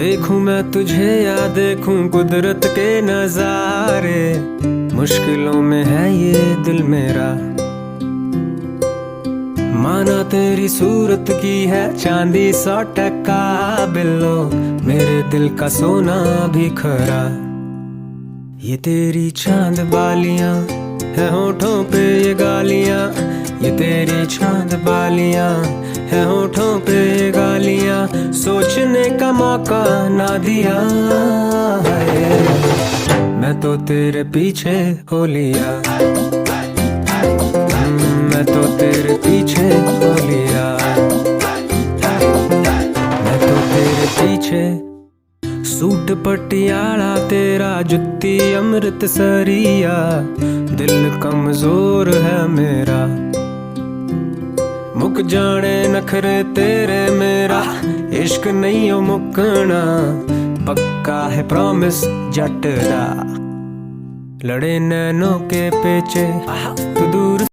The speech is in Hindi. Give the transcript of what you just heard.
देखूं मैं तुझे या देखूं कुदरत के नजारे, मुश्किलों में है ये दिल मेरा। माना तेरी सूरत की है चांदी 100% बिल्लो, मेरे दिल का सोना भी खरा। ये तेरी चांद बालियां है होठों पे ये गालियां, ये तेरी चांद बालियां है होठों पे ये गालियां, सोचने का मौका ना दिया है। मैं तो तेरे पीछे हो लिया, मैं तो तेरे पीछे हो लिया, मैं तो तेरे पीछे। सूट पटियाला तेरा जुत्ती अमृतसरिया, दिल कमजोर है मेरा। मुक जाने नखरे तेरे मेरा, इश्क नहीं हो मुकना, पक्का है प्रॉमिस जट दा। लड़े नैनों के पेचे तू दूर